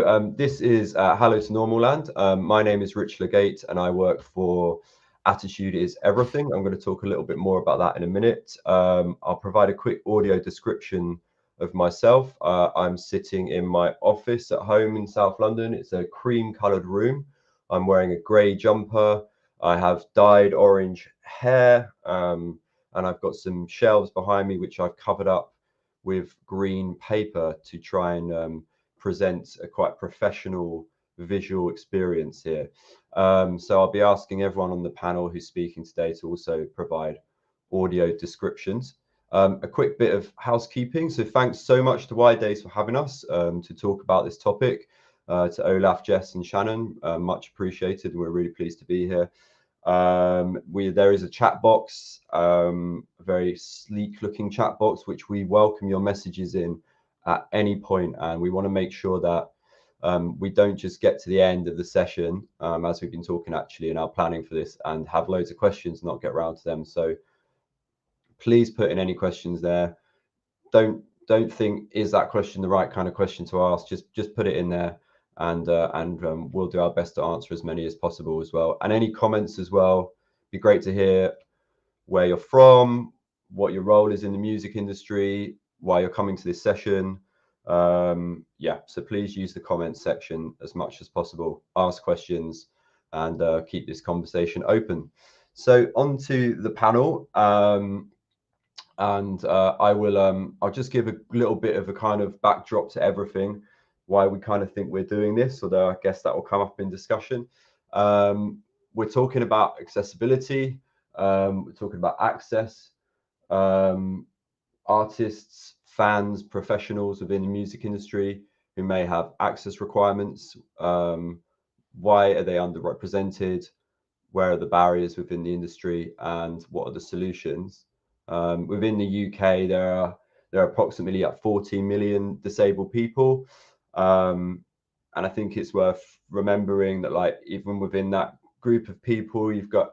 This is Hello to Normal Land. My name is Rich Legate and I work for Attitude is Everything. I'm going to talk a little bit more about that in a minute. I'll provide a quick audio description of myself. I'm sitting in my office at home in South London. It's a cream coloured room. I'm wearing a grey jumper. I have dyed orange hair and I've got some shelves behind me which I've covered up with green paper to try and present a quite professional visual experience here. So I'll be asking everyone on the panel who's speaking today to also provide audio descriptions. A quick bit of housekeeping. So thanks so much to Wide Days for having us to talk about this topic. To Olaf, Jess and Shannon, much appreciated. We're really pleased to be here. There is a chat box, a very sleek looking chat box, which we welcome your messages in at any point, and we want to make sure that we don't just get to the end of the session, as we've been talking actually in our planning for this, and have loads of questions, not get around to them. So please put in any questions there. Don't think, is that question the right kind of question to ask? Just put it in there, and we'll do our best to answer as many as possible as well. And any comments as well, be great to hear where you're from, what your role is in the music industry, why you're coming to this session. Yeah, so please use the comments section as much as possible, ask questions, and keep this conversation open. So on to the panel, I'll just give a little bit of a kind of backdrop to everything, why we kind of think we're doing this, although I guess that will come up in discussion. We're talking about accessibility, we're talking about access, artists, fans, professionals within the music industry who may have access requirements. Why are they underrepresented? Where are the barriers within the industry, and what are the solutions? Within the UK, there are approximately 14 million disabled people, and I think it's worth remembering that, like, even within that group of people, you've got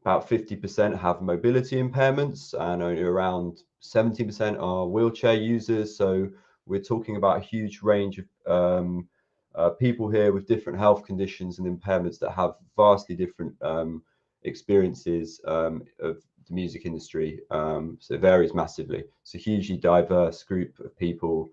about 50% have mobility impairments, and only around 70% are wheelchair users. So we're talking about a huge range of people here with different health conditions and impairments that have vastly different experiences of the music industry. So it varies massively. It's a hugely diverse group of people.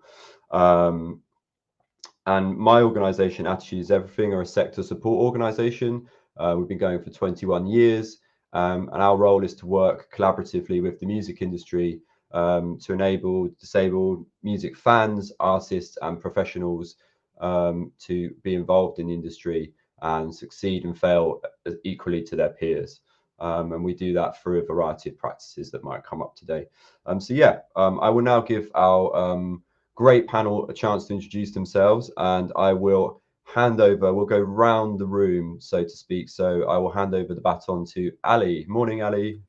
And my organisation, Attitude is Everything, are a sector support organisation. We've been going for 21 years. And our role is to work collaboratively with the music industry to enable disabled music fans, artists and professionals to be involved in the industry and succeed and fail equally to their peers. And we do that through a variety of practices that might come up today. So yeah, I will now give our great panel a chance to introduce themselves, and I will hand over, we'll go round the room, so to speak. So I will hand over the baton to Ali. Morning, Ali.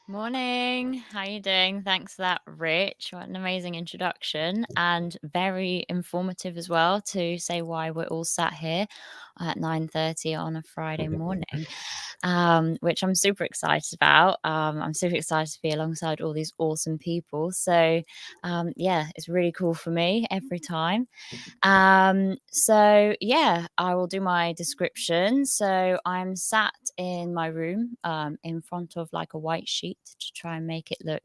Morning. How are you doing? Thanks for that, Rich. What an amazing introduction, and very informative as well to say why we're all sat here at 9:30 on a Friday morning, which I'm super excited about. I'm super excited to be alongside all these awesome people. So yeah, it's really cool for me every time. So yeah, I will do my description. So I'm sat in my room, in front of like a white sheet to try and make it look,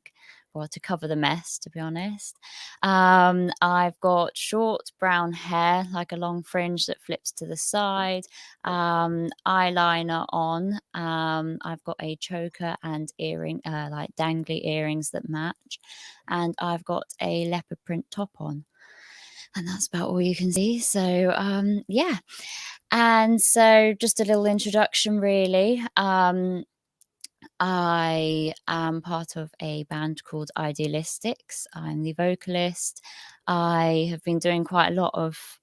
well, to cover the mess, to be honest. I've got short brown hair, like a long fringe that flips to the side, eyeliner on. I've got a choker and earring, like dangly earrings that match, and I've got a leopard print top on. And that's about all you can see. So yeah, and so just a little introduction really. I am part of a band called Idealistics. I'm the vocalist. I have been doing quite a lot of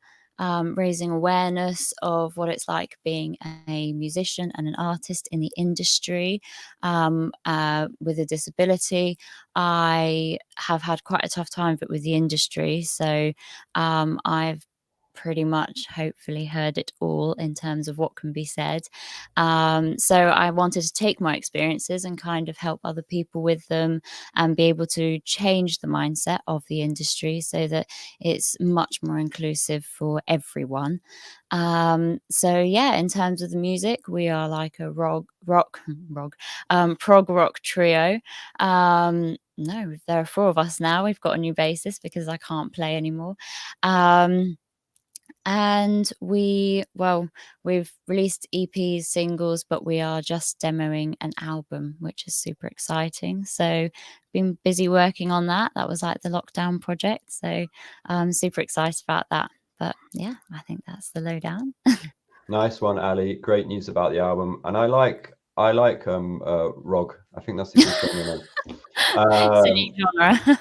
raising awareness of what it's like being a musician and an artist in the industry with a disability. I have had quite a tough time of it with the industry. So I've pretty much hopefully heard it all in terms of what can be said. So I wanted to take my experiences and kind of help other people with them and be able to change the mindset of the industry so that it's much more inclusive for everyone. So yeah, in terms of the music, we are like a prog rock trio. No, there are 4 of us now. We've got a new bassist because I can't play anymore. And we've released EPs, singles, but we are just demoing an album, which is super exciting. So been busy working on that. That was like the lockdown project. So I'm super excited about that. But yeah, I think that's the lowdown. Nice one, Ali. Great news about the album. And I like Rog. I think that's a good genre. It's a new genre.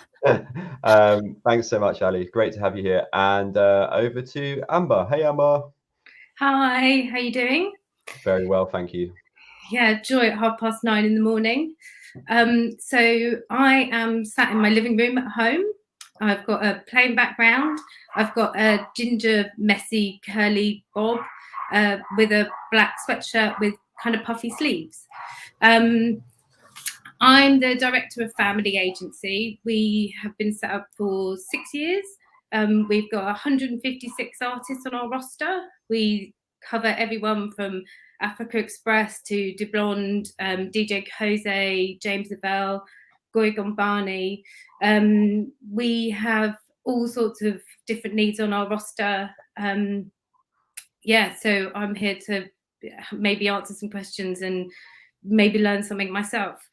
Thanks so much, Ali. Great to have you here. And over to Amber. Hey, Amber. Hi, how you doing? Very well, thank you. Yeah, joy at 9:30 in the morning. So I am sat in my living room at home. I've got a plain background. I've got a ginger, messy, curly bob with a black sweatshirt with kind of puffy sleeves. I'm the director of FMLY Agency. We have been set up for 6 years. We've got 156 artists on our roster. We cover everyone from Africa Express to De Blonde, DJ Jose, James Lavelle, Goy Gombani. We have all sorts of different needs on our roster. So I'm here to maybe answer some questions and maybe learn something myself.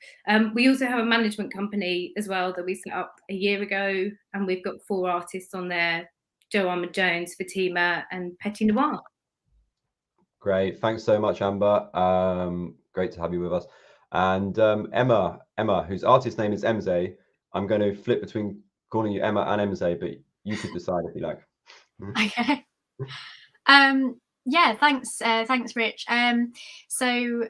We also have a management company as well that we set up a year ago, and we've got 4 artists on there: Joanna Jones, Fatima, and Petit Noir. Great, thanks so much, Amber. Great to have you with us. And Emma, whose artist name is Emzae. I'm going to flip between calling you Emma and Emzae, but you could decide if you like. Okay. Yeah, thanks, Rich. So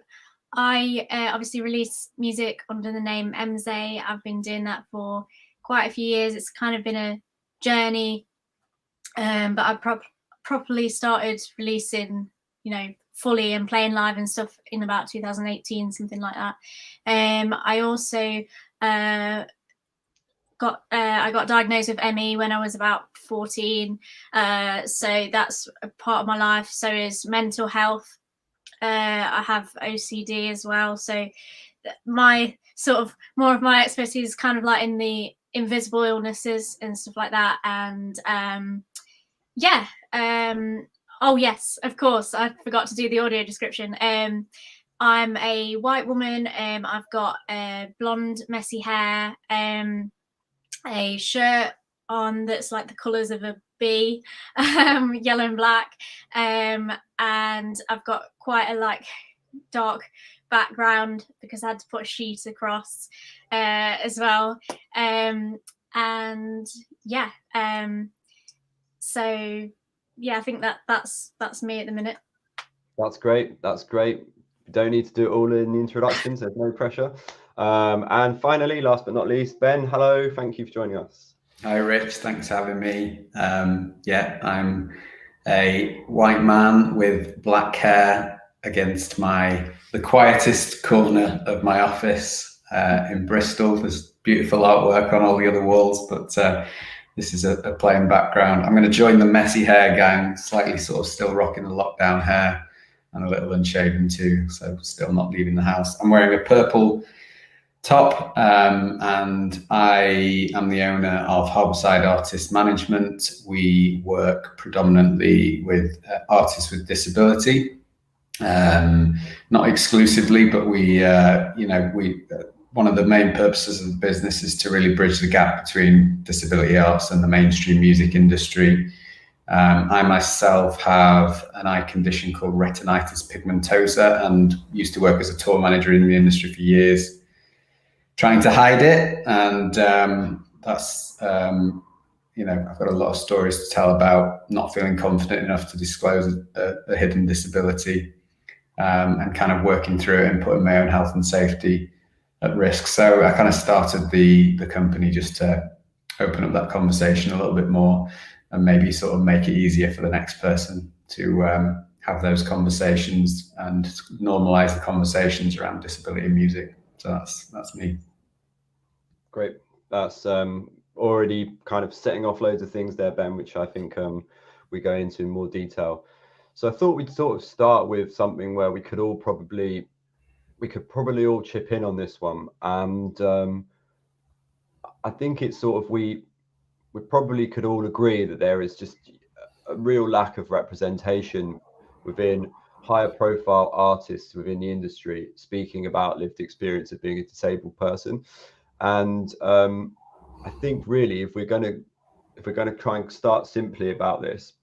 I obviously release music under the name Emzae. I've been doing that for quite a few years. It's kind of been a journey, but I properly started releasing, fully and playing live and stuff in about 2018, something like that. I also I got diagnosed with ME when I was about 14. So that's a part of my life. So is mental health. I have OCD as well. So my sort of more of my expertise is kind of like in the invisible illnesses and stuff like that. And oh yes, of course, I forgot to do the audio description. I'm a white woman. I've got blonde, messy hair, a shirt on that's like the colours of a bee, yellow and black, and I've got quite a dark background because I had to put a sheet across as well, so yeah, I think that's me at the minute. That's great. You don't need to do it all in the introductions. There's no pressure. And finally, last but not least, Ben, hello. Thank you for joining us. Hi, Rich. Thanks for having me. I'm a white man with black hair against the quietest corner of my office in Bristol. There's beautiful artwork on all the other walls, but this is a plain background. I'm going to join the messy hair gang, slightly sort of still rocking the lockdown hair and a little unshaven too, so still not leaving the house. I'm wearing a purple top, and I am the owner of Harbourside Artist Management. We work predominantly with artists with disability, not exclusively, but we one of the main purposes of the business is to really bridge the gap between disability arts and the mainstream music industry. I myself have an eye condition called retinitis pigmentosa and used to work as a tour manager in the industry for years, trying to hide it. And that's, I've got a lot of stories to tell about not feeling confident enough to disclose a hidden disability, and kind of working through it and putting my own health and safety at risk. So I kind of started the company just to open up that conversation a little bit more maybe sort of make it easier for the next person to have those conversations and normalize the conversations around disability in music. So that's me. Great. That's already kind of setting off loads of things there, Ben, which I think we go into in more detail. So I thought we'd sort of start with something where we could probably all chip in on this one. And I think it's sort of, we probably could all agree that there is just a real lack of representation within higher profile artists within the industry speaking about lived experience of being a disabled person. And I think really, if we're going to try and start simply about this,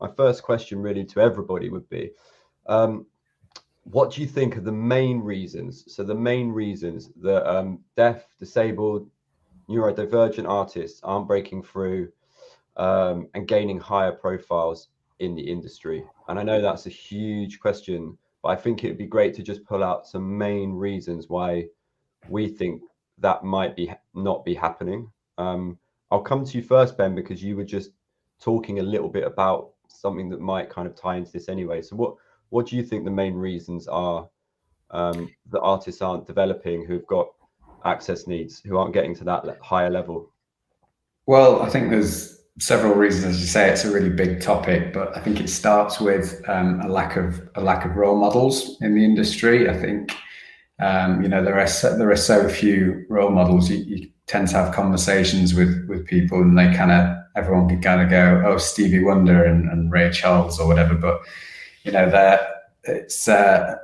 my first question really to everybody would be, what do you think are the main reasons? So the main reasons that deaf, disabled, neurodivergent artists aren't breaking through and gaining higher profiles in the industry? And I know that's a huge question, but I think it'd be great to just pull out some main reasons why we think that might not be happening. I'll come to you first, Ben, because you were just talking a little bit about something that might kind of tie into this anyway. So what do you think the main reasons are that artists aren't developing, who've got access needs, who aren't getting to that higher level? Well, I think there's several reasons. As you say, it's a really big topic, but I think it starts with a lack of role models in the industry. I think there are so few role models. You tend to have conversations with people, and everyone can kind of go, oh, Stevie Wonder and Ray Charles or whatever. But it's a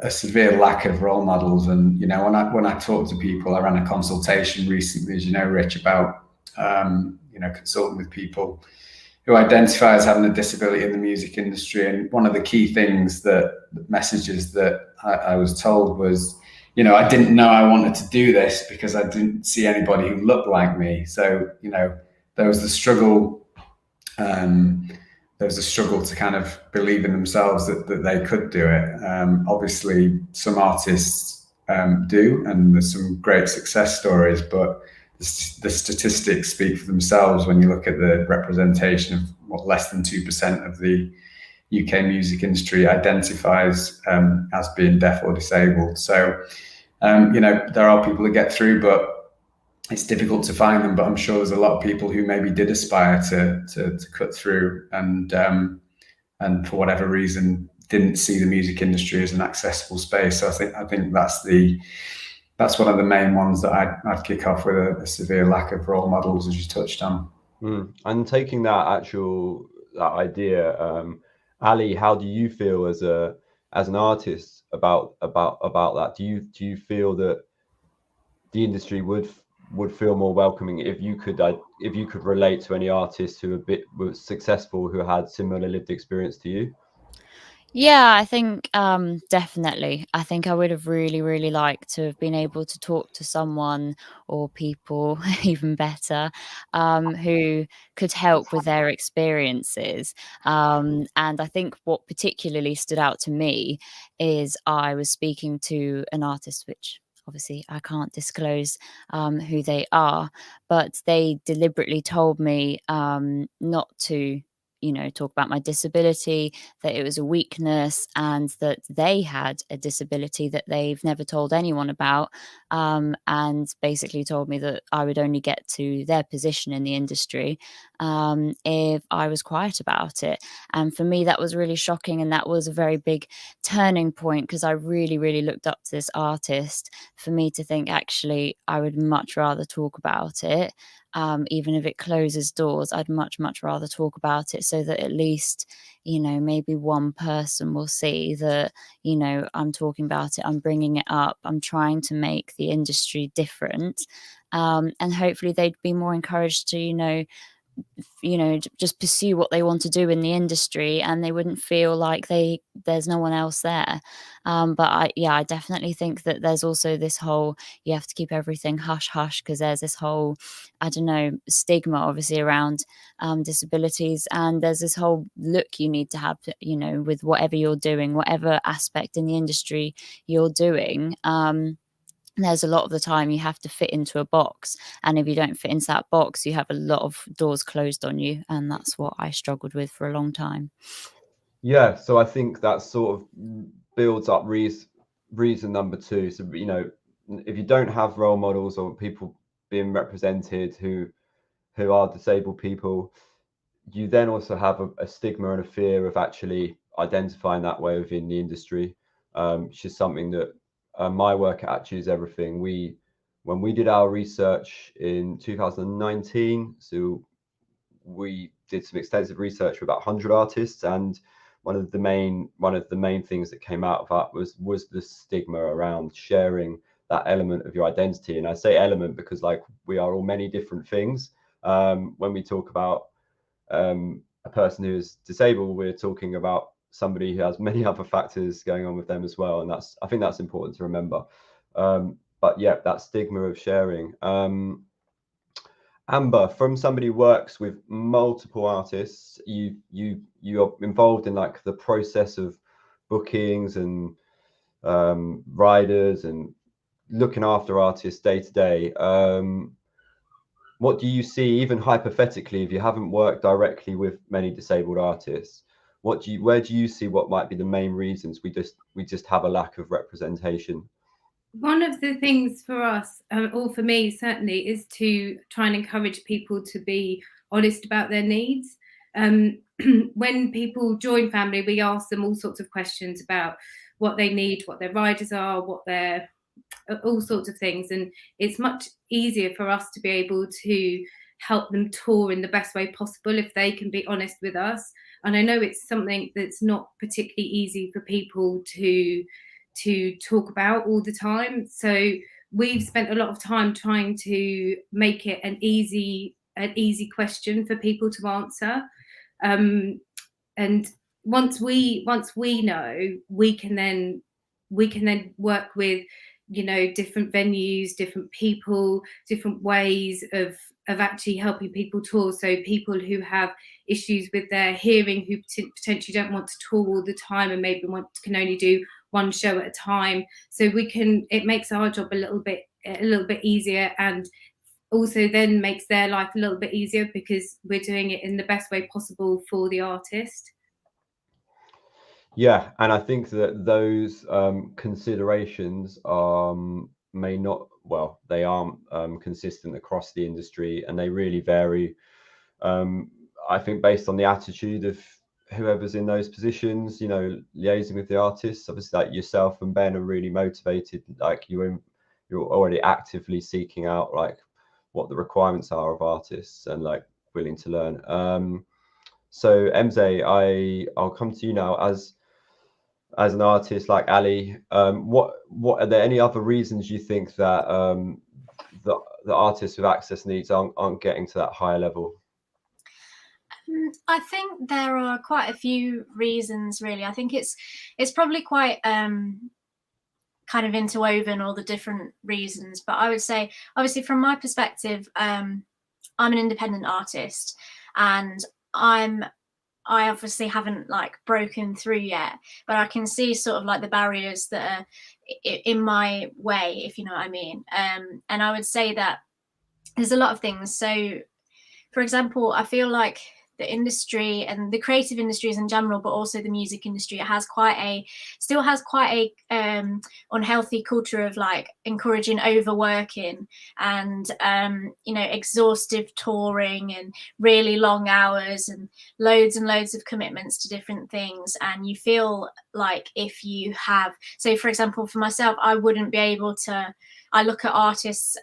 severe lack of role models. And when I talk to people, I ran a consultation recently, as you know, Rich, about consulting with people who identify as having a disability in the music industry. And one of the key messages that I was told was, I didn't know I wanted to do this because I didn't see anybody who looked like me. So, there was the struggle. There was a struggle to kind of believe in themselves that they could do it. Obviously, some artists do, and there's some great success stories, but the statistics speak for themselves when you look at the representation of less than 2% of the UK music industry identifies as being deaf or disabled. So, there are people that get through, but it's difficult to find them. But I'm sure there's a lot of people who maybe did aspire to cut through and for whatever reason didn't see the music industry as an accessible space. So I think that's one of the main ones that I'd kick off with, a severe lack of role models, as you touched on. And taking that idea, Ali, how do you feel as an artist about that? Do you feel that the industry would feel more welcoming if you could relate to any artists who were successful, who had similar lived experience to you? Yeah, I think definitely. I think I would have really, really liked to have been able to talk to someone or people, even better, who could help with their experiences. And I think what particularly stood out to me is I was speaking to an artist, which obviously I can't disclose who they are, but they deliberately told me not to talk about my disability, that it was a weakness, and that they had a disability that they've never told anyone about, and basically told me that I would only get to their position in the industry if I was quiet about it. And for me, that was really shocking, and that was a very big turning point, because I really, really looked up to this artist, for me to think, actually, I would much rather talk about it. Even if it closes doors, I'd much, much rather talk about it, so that at least, maybe one person will see that, I'm talking about it, I'm bringing it up, I'm trying to make the industry different. And hopefully they'd be more encouraged to, just pursue what they want to do in the industry, and they wouldn't feel like there's no one else there. But I definitely think that there's also this whole, you have to keep everything hush hush, because there's this whole, I don't know, stigma obviously around disabilities, and there's this whole look you need to have, with whatever you're doing, whatever aspect in the industry you're doing. there's a lot of the time you have to fit into a box, and if you don't fit into that box, you have a lot of doors closed on you, and that's what I struggled with for a long time. Yeah, so I think that sort of builds up reason number 2. So, you know, if you don't have role models or people being represented who are disabled people, you then also have a stigma and a fear of actually identifying that way within the industry, which is something that my work at Choose Everything, when we did our research in 2019, so we did some extensive research with about 100 artists, and one of the main things that came out of that was the stigma around sharing that element of your identity. And I say element because, like, we are all many different things. When we talk about a person who is disabled, we're talking about somebody who has many other factors going on with them as well, and I think that's important to remember. But yeah, that stigma of sharing. Amber, from somebody who works with multiple artists, you're involved in like the process of bookings and riders and looking after artists day to day. What do you see, even hypothetically, if you haven't worked directly with many disabled artists, where do you see what might be the main reasons we just have a lack of representation? One of the things for us, or for me certainly, is to try and encourage people to be honest about their needs. When people join FMLY, we ask them all sorts of questions about what they need, what their riders are, all sorts of things, and it's much easier for us to be able to help them tour in the best way possible if they can be honest with us. And I know it's something that's not particularly easy for people to talk about all the time, so we've spent a lot of time trying to make it an easy question for people to answer, and once we know, we can then work with, you know, different venues, different people, different ways of actually helping people tour. So people who have issues with their hearing, who potentially don't want to tour all the time and maybe can only do one show at a time. So it makes our job a little bit easier, and also then makes their life a little bit easier because we're doing it in the best way possible for the artist. Yeah, and I think that those considerations may not, well, they aren't consistent across the industry, and they really vary. I think based on the attitude of whoever's in those positions, you know, liaising with the artists. Obviously, like yourself and Ben are really motivated. Like you're already actively seeking out like what the requirements are of artists and like willing to learn. So Emzae, I'll come to you now as an artist like Ali. What are there any other reasons you think that the artists with access needs aren't getting to that higher level? I think there are quite a few reasons, really. I think it's probably quite kind of interwoven, all the different reasons. But I would say, obviously, from my perspective, I'm an independent artist, and I obviously haven't like broken through yet, but I can see sort of like the barriers that are in my way, if you know what I mean. And I would say that there's a lot of things. So, for example, I feel like the industry and the creative industries in general, but also the music industry, it still has quite a unhealthy culture of like encouraging overworking and you know, exhaustive touring and really long hours and loads of commitments to different things. And you feel like if you have, so for example, for myself, I wouldn't be able to, I look at artists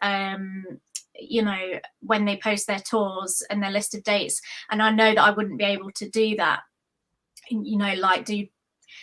you know, when they post their tours and their list of dates, and I know that I wouldn't be able to do that, you know, like do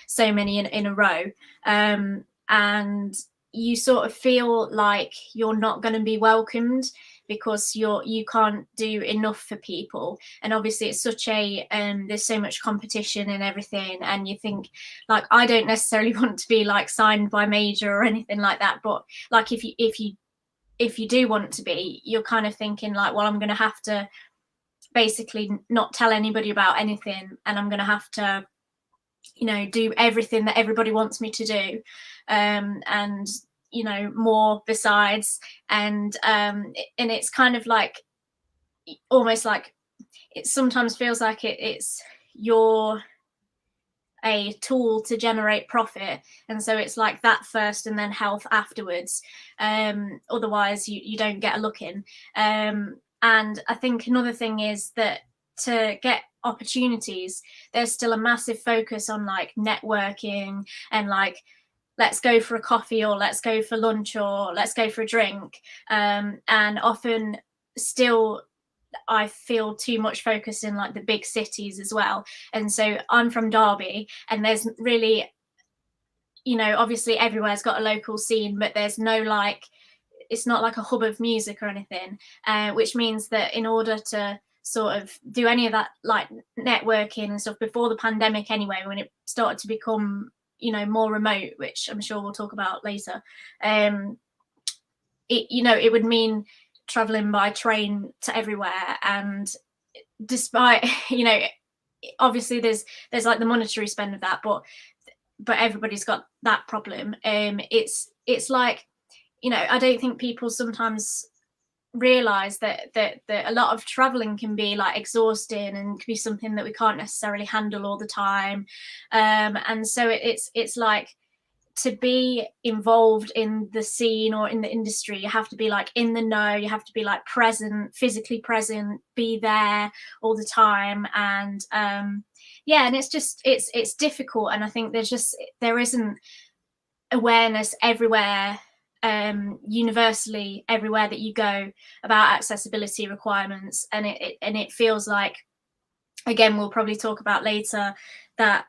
so many in a row, and you sort of feel like you're not going to be welcomed because you can't do enough for people. And obviously it's such a there's so much competition and everything, and you think like, I don't necessarily want to be like signed by major or anything like that, but like if you do want to be, you're kind of thinking like, well, I'm going to have to basically not tell anybody about anything, and I'm going to have to, you know, do everything that everybody wants me to do. And, you know, more besides. And it's kind of like, almost like, it sometimes feels like it's your a tool to generate profit, and so it's like that first and then health afterwards. Otherwise you don't get a look in. And I think another thing is that to get opportunities, there's still a massive focus on like networking and like, let's go for a coffee, or let's go for lunch, or let's go for a drink. And often still I feel too much focus in like the big cities as well. And so I'm from Derby, and there's really, you know, obviously everywhere's got a local scene, but there's no like, it's not like a hub of music or anything, which means that in order to sort of do any of that like networking and stuff before the pandemic anyway, when it started to become, you know, more remote, which I'm sure we'll talk about later, it, you know, it would mean traveling by train to everywhere. And despite, you know, obviously there's like the monetary spend of that, but everybody's got that problem. It's like, you know, I don't think people sometimes realize that a lot of traveling can be like exhausting and can be something that we can't necessarily handle all the time. And so it's like, to be involved in the scene or in the industry, you have to be like in the know, you have to be like present, physically present, be there all the time. And yeah, and it's just, it's difficult. And I think there isn't awareness everywhere, universally everywhere that you go, about accessibility requirements. And it feels like, again, we'll probably talk about later, that,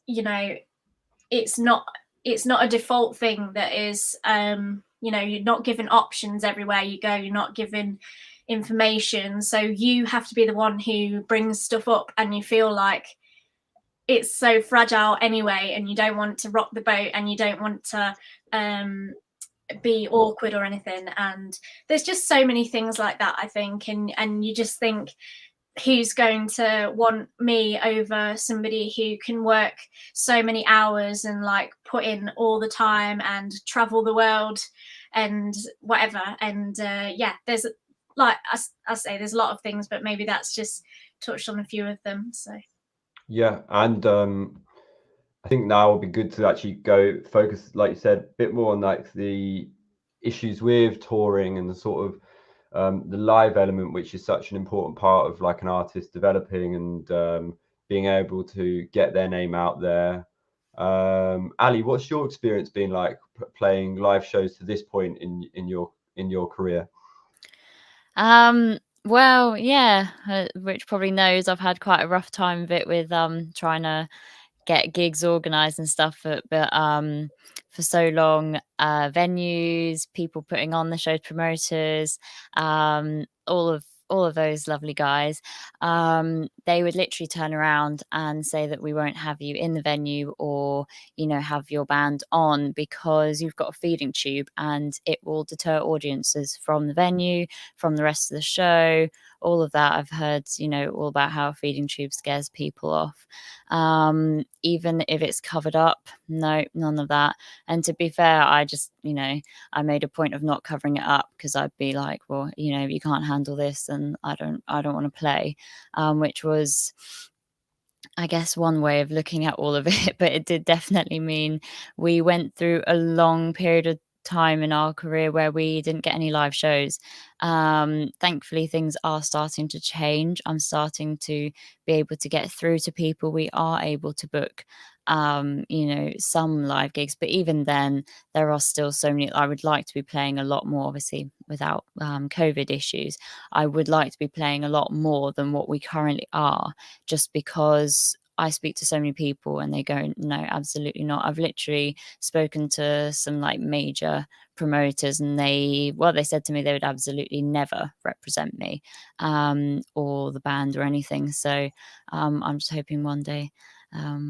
you know, it's not a default thing that is, you know, you're not given options everywhere you go, you're not given information, so you have to be the one who brings stuff up, and you feel like it's so fragile anyway, and you don't want to rock the boat, and you don't want to be awkward or anything. And there's just so many things like that, I think, and you just think, who's going to want me over somebody who can work so many hours and like put in all the time and travel the world and whatever. And yeah, there's like, I say, there's a lot of things, but maybe that's just touched on a few of them. So yeah, and I think now will be good to actually go focus, like you said, a bit more on like the issues with touring and the sort of the live element, which is such an important part of like an artist developing and being able to get their name out there. Ali, what's your experience been like playing live shows to this point in your career? Well, yeah, Rich probably knows I've had quite a rough time of it with trying to get gigs organized and stuff, but for so long, venues, people putting on the shows, promoters, all of those lovely guys, they would literally turn around and say that we won't have you in the venue, or, you know, have your band on because you've got a feeding tube, and it will deter audiences from the venue, from the rest of the show. All of that I've heard, you know, all about how a feeding tube scares people off. Even if it's covered up, no, none of that. And to be fair, I just, you know, I made a point of not covering it up, because I'd be like, well, you know, you can't handle this, and I don't want to play, which was, I guess, one way of looking at all of it. But it did definitely mean we went through a long period of time in our career where we didn't get any live shows. Thankfully, things are starting to change. I'm starting to be able to get through to people. We are able to book, you know, some live gigs, but even then, there are still so many. I would like to be playing a lot more, obviously, without COVID issues. I would like to be playing a lot more than what we currently are, just because I speak to so many people and they go, no, absolutely not. I've literally spoken to some like major promoters, and they said to me they would absolutely never represent me, or the band or anything. So I'm just hoping one day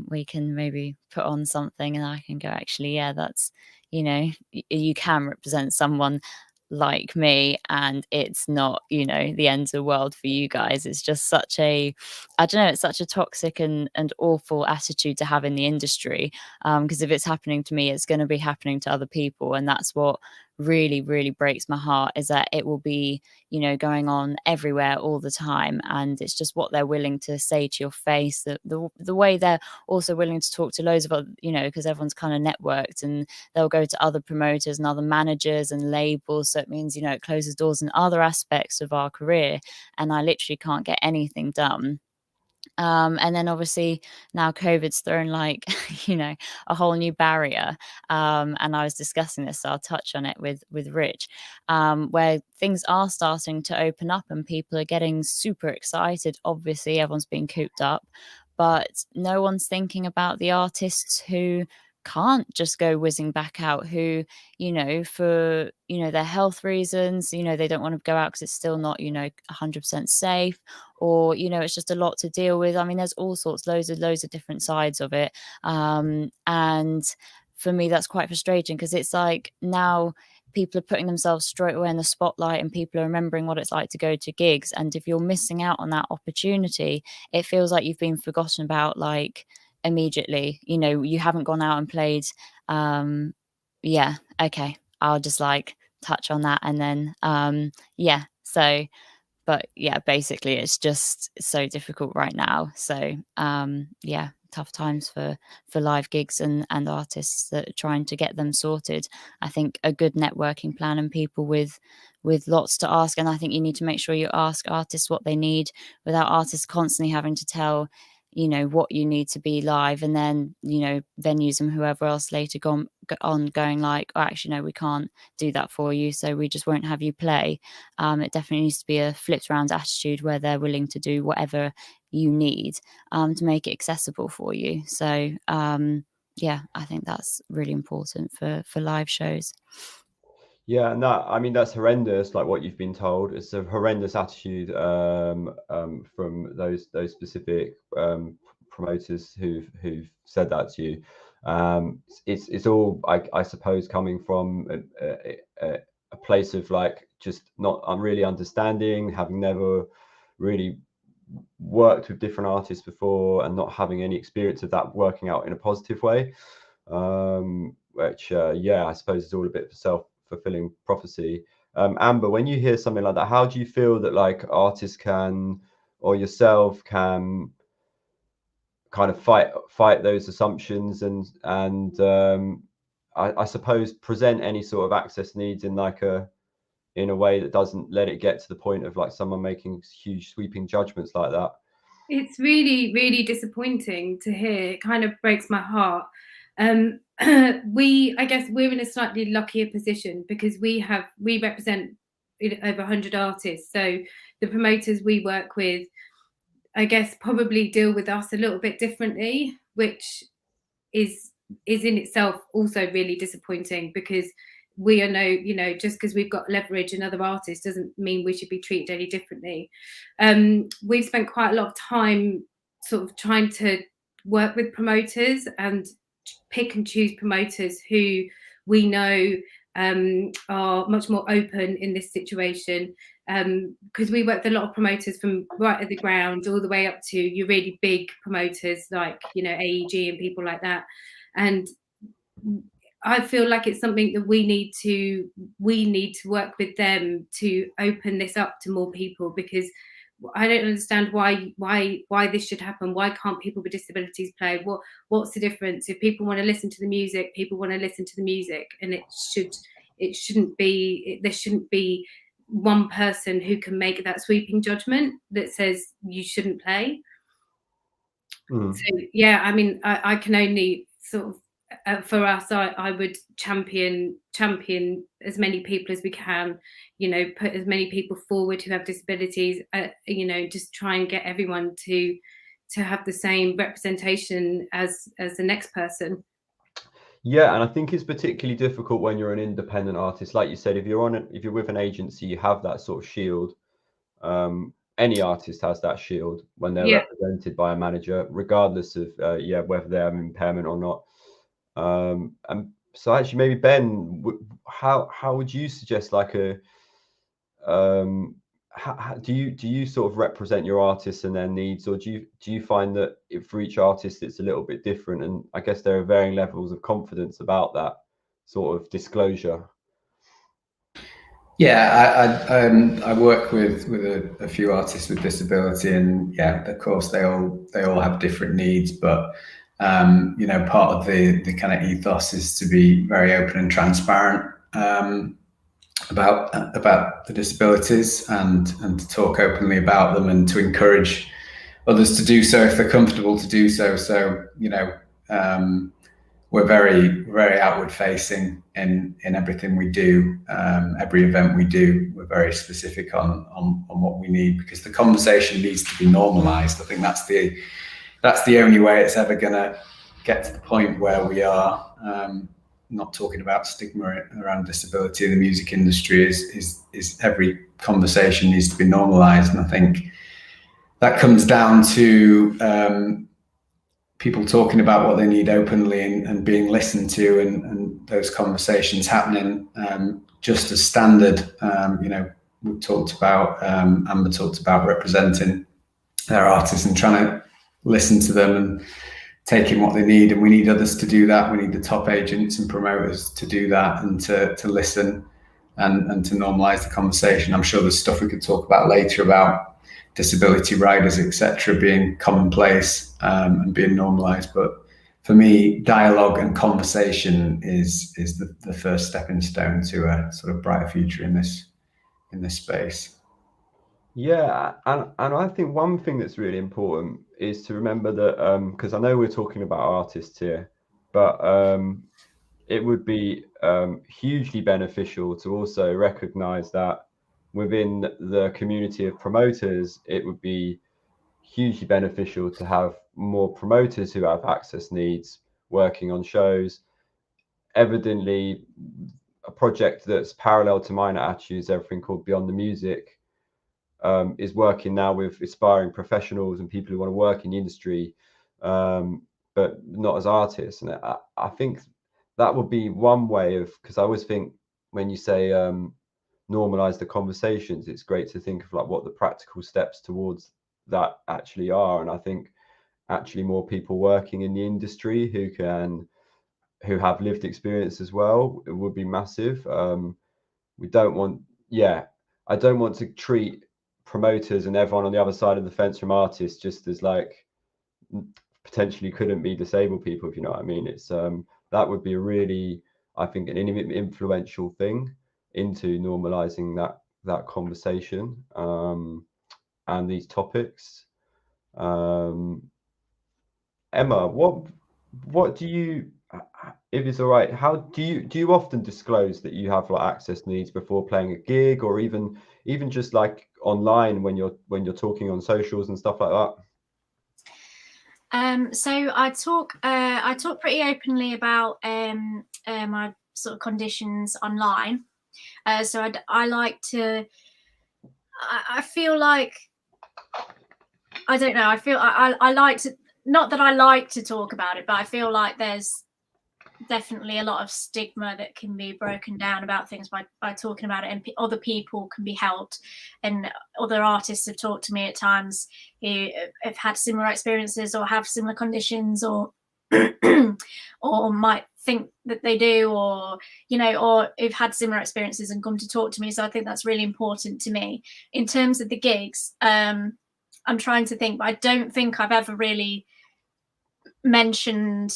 we can maybe put on something and I can go, actually, yeah, that's, you know, you can represent someone. like me, and it's not, you know, the end of the world for you guys. It's just such a, I don't know, it's such a toxic and awful attitude to have in the industry, because if it's happening to me, it's going to be happening to other people, and that's what really, really breaks my heart, is that it will be, you know, going on everywhere all the time, and it's just what they're willing to say to your face, the way they're also willing to talk to loads of other, you know, because everyone's kind of networked, and they'll go to other promoters and other managers and labels, so it means, you know, it closes doors in other aspects of our career, and I literally can't get anything done. And then obviously now COVID's thrown like, you know, a whole new barrier. And I was discussing this, so I'll touch on it with Rich, where things are starting to open up and people are getting super excited. Obviously, everyone's being cooped up, but no one's thinking about the artists who can't just go whizzing back out, who, you know, for, you know, their health reasons, you know, they don't want to go out because it's still not, you know, 100% safe, or, you know, it's just a lot to deal with. I mean, there's all sorts, loads of different sides of it. And for me, that's quite frustrating, because it's like now people are putting themselves straight away in the spotlight, and people are remembering what it's like to go to gigs. And if you're missing out on that opportunity, it feels like you've been forgotten about, like, immediately. You know, you haven't gone out and played. Yeah, okay, I'll just like touch on that, and then yeah, so, but yeah, basically it's just so difficult right now. So yeah, tough times for live gigs and artists that are trying to get them sorted. I think a good networking plan and people with lots to ask, and I think you need to make sure you ask artists what they need, without artists constantly having to tell, you know, what you need to be live, and then, you know, venues and whoever else later on going like, oh, actually no, we can't do that for you, so we just won't have you play. It definitely needs to be a flipped around attitude, where they're willing to do whatever you need to make it accessible for you. So yeah, I think that's really important for live shows. Yeah, and that, I mean, that's horrendous. Like what you've been told, it's a horrendous attitude from those specific promoters who've said that to you. It's all, I suppose, coming from a place of like just not really understanding, having never really worked with different artists before, and not having any experience of that working out in a positive way. Which yeah, I suppose is all a bit of self-fulfilling prophecy. Amber, when you hear something like that, how do you feel that like artists can, or yourself can, kind of fight those assumptions, and I suppose present any sort of access needs in like in a way that doesn't let it get to the point of like someone making huge sweeping judgments like that? It's really, really disappointing to hear. It kind of breaks my heart. I guess we're in a slightly luckier position, because we represent over 100 artists. So the promoters we work with, I guess, probably deal with us a little bit differently, which is in itself also really disappointing, because we are you know, just because we've got leverage in other artists doesn't mean we should be treated any differently. We've spent quite a lot of time sort of trying to work with promoters and pick and choose promoters who we know are much more open in this situation, because we work with a lot of promoters from right at the ground all the way up to your really big promoters like, you know, AEG and people like that. And I feel like it's something that we need to work with them to open this up to more people, because I don't understand why this should happen. Why can't people with disabilities play? What's the difference? If people want to listen to the music, people want to listen to the music, and there shouldn't be one person who can make that sweeping judgment that says you shouldn't play. So yeah, I mean, I can only sort of, for us, I would champion as many people as we can, you know, put as many people forward who have disabilities, you know, just try and get everyone to have the same representation as the next person. Yeah, and I think it's particularly difficult when you're an independent artist. Like you said, if you're with an agency, you have that sort of shield. Any artist has that shield when they're represented by a manager, regardless of whether they have an impairment or not. And so actually, maybe Ben, how would you suggest like a how do you sort of represent your artists and their needs, or do you find that for each artist it's a little bit different? And I guess there are varying levels of confidence about that sort of disclosure. Yeah, I work with a few artists with disability, and yeah, of course they all have different needs, but you know, part of the kind of ethos is to be very open and transparent about the disabilities, and to talk openly about them, and to encourage others to do so if they're comfortable to do so. So, you know, we're very outward facing in everything we do. Every event we do, we're very specific on what we need, because the conversation needs to be normalized. I think that's the only way it's ever going to get to the point where we are not talking about stigma around disability in the music industry. Is every conversation needs to be normalized, and I think that comes down to people talking about what they need openly, and being listened to, and those conversations happening just as standard. You know, we've talked about, Amber talked about representing their artists and trying to listen to them and taking what they need, and we need others to do that. We need the top agents and promoters to do that, and to listen and to normalize the conversation. I'm sure there's stuff we could talk about later about disability riders, etc., being commonplace and being normalized. But for me, dialogue and conversation is the first stepping stone to a sort of brighter future in this space. Yeah, and I think one thing that's really important is to remember that, because I know we're talking about artists here, but it would be hugely beneficial to also recognize that within the community of promoters, it would be hugely beneficial to have more promoters who have access needs working on shows. Evidently, a project that's parallel to mine at Attitudes Everything, called Beyond the Music, is working now with aspiring professionals and people who want to work in the industry, but not as artists. And I think that would be one way of, because I always think when you say normalize the conversations, it's great to think of like what the practical steps towards that actually are. And I think actually more people working in the industry who have lived experience as well, it would be massive. We don't want, I don't want to treat promoters and everyone on the other side of the fence from artists just as like potentially couldn't be disabled people, if you know what I mean. It's that would be a really, I think, an influential thing into normalizing that conversation and these topics. Emma, what do you, if it's all right, how do you often disclose that you have like access needs before playing a gig, or even just like online when you're talking on socials and stuff like that? So I talk pretty openly about my sort of conditions online. So I like to. I feel like, I don't know. I feel I like to, not that I like to talk about it, but I feel like there's definitely a lot of stigma that can be broken down about things by talking about it, and other people can be helped. And other artists have talked to me at times who have had similar experiences or have similar conditions, or or might think that they do, or or who've had similar experiences and come to talk to me. So I think that's really important to me. In terms of the gigs, I'm trying to think, but I don't think I've ever really mentioned.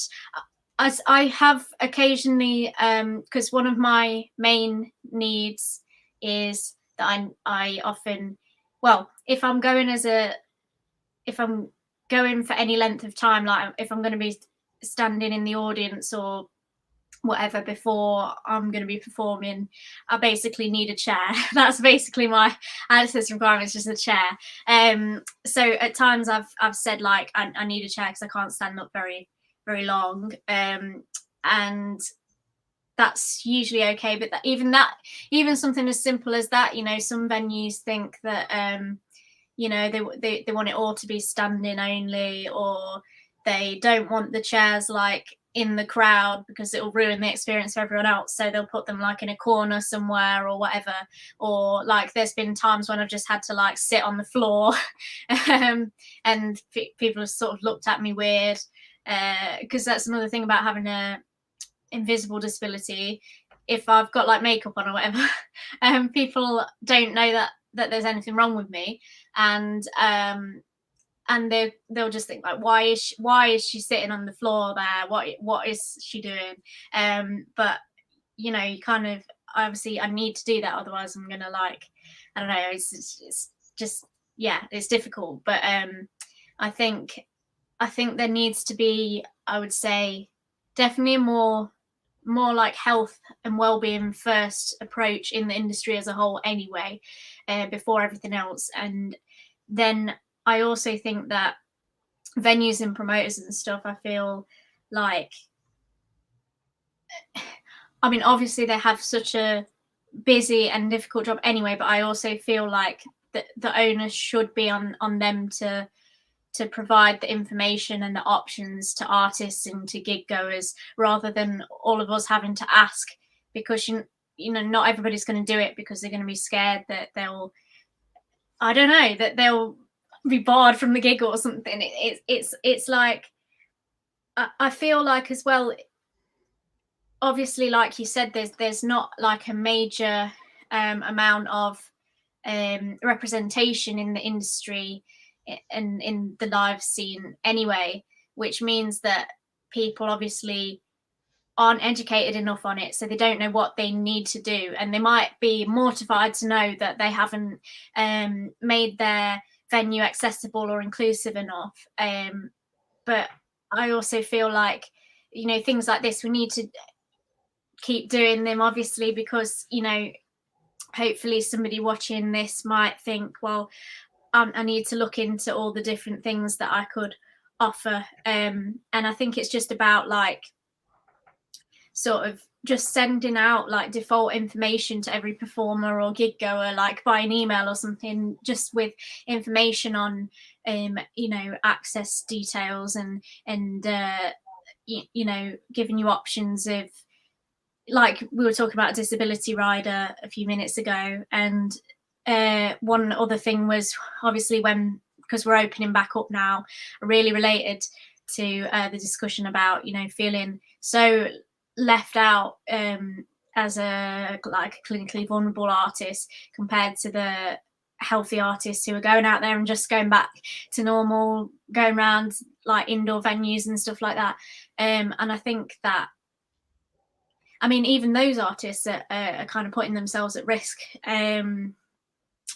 As I have occasionally, because one of my main needs is that I often, well, if I'm going for any length of time, like if I'm going to be standing in the audience or whatever before I'm going to be performing, I basically need a chair. That's basically my access requirement, just a chair. So at times I've said like I need a chair because I can't stand up very long, and that's usually okay. But even something as simple as that, some venues think that they want it all to be standing only, or they don't want the chairs like in the crowd because it will ruin the experience for everyone else. So they'll put them like in a corner somewhere or whatever. Or like there's been times when I've just had to like sit on the floor and people have sort of looked at me weird, because that's another thing about having a invisible disability. If I've got like makeup on or whatever, people don't know that there's anything wrong with me, and they'll just think like, why is she sitting on the floor there? What is she doing? But you know, you kind of, obviously I need to do that, otherwise I'm gonna like, I don't know, it's just, yeah, it's difficult. But I think there needs to be, I would say, definitely a more like health and well-being first approach in the industry as a whole anyway, before everything else. And then I also think that venues and promoters and stuff, I feel like, I mean, obviously they have such a busy and difficult job anyway, but I also feel like the onus should be on them to provide the information and the options to artists and to gig goers, rather than all of us having to ask, because you know, not everybody's going to do it because they're going to be scared that they'll be barred from the gig or something. It's like, I feel like as well, obviously, like you said, there's not like a major amount of representation in the industry and in the live scene anyway, which means that people obviously aren't educated enough on it, so they don't know what they need to do, and they might be mortified to know that they haven't made their venue accessible or inclusive enough. But I also feel like, you know, things like this, we need to keep doing them, obviously, because, you know, hopefully somebody watching this might think, well, I need to look into all the different things that I could offer. And I think it's just about like sort of just sending out like default information to every performer or gig goer, like by an email or something, just with information on you know, access details and you know, giving you options of, like we were talking about a disability rider a few minutes ago, and one other thing was obviously because we're opening back up now, really related to the discussion about, you know, feeling so left out as a clinically vulnerable artist compared to the healthy artists who are going out there and just going back to normal, going around like indoor venues and stuff like that. And I think that, I mean, even those artists are kind of putting themselves at risk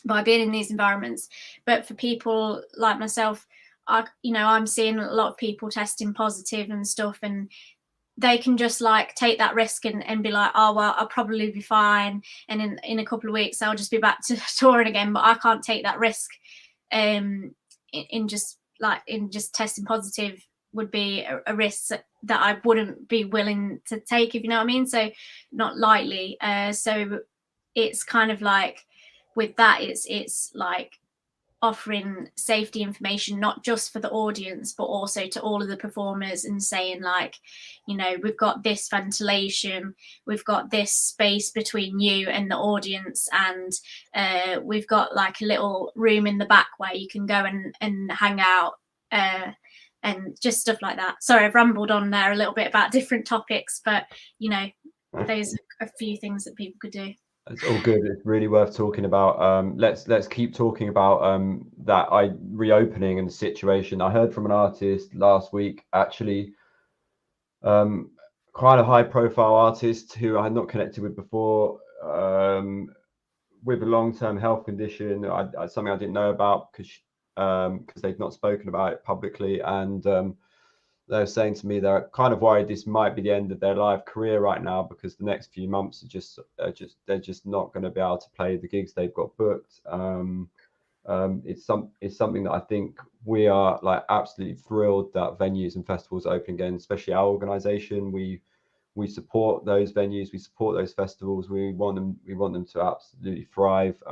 by being in these environments. But for people like myself, you know, I'm seeing a lot of people testing positive and stuff, and they can just like take that risk and be like, oh, well, I'll probably be fine, and in a couple of weeks I'll just be back to touring again. But I can't take that risk in just testing positive would be a risk that I wouldn't be willing to take, if you know what I mean. So not lightly. So it's kind of like with that, it's like offering safety information, not just for the audience, but also to all of the performers, and saying like, you know, we've got this ventilation, we've got this space between you and the audience, and we've got like a little room in the back where you can go and hang out, and just stuff like that. Sorry, I've rambled on there a little bit about different topics, but you know, those are a few things that people could do. It's all good. It's really worth talking about. Let's keep talking about that reopening and the situation. I heard from an artist last week, actually, quite a high-profile artist who I had not connected with before, with a long-term health condition, something I didn't know about because they've not spoken about it publicly, and they're saying to me they're kind of worried this might be the end of their live career right now, because the next few months are they're just not going to be able to play the gigs they've got booked. It's something that I think we are like absolutely thrilled that venues and festivals are open again, especially our organization. We support those venues, we support those festivals, we want them to absolutely thrive.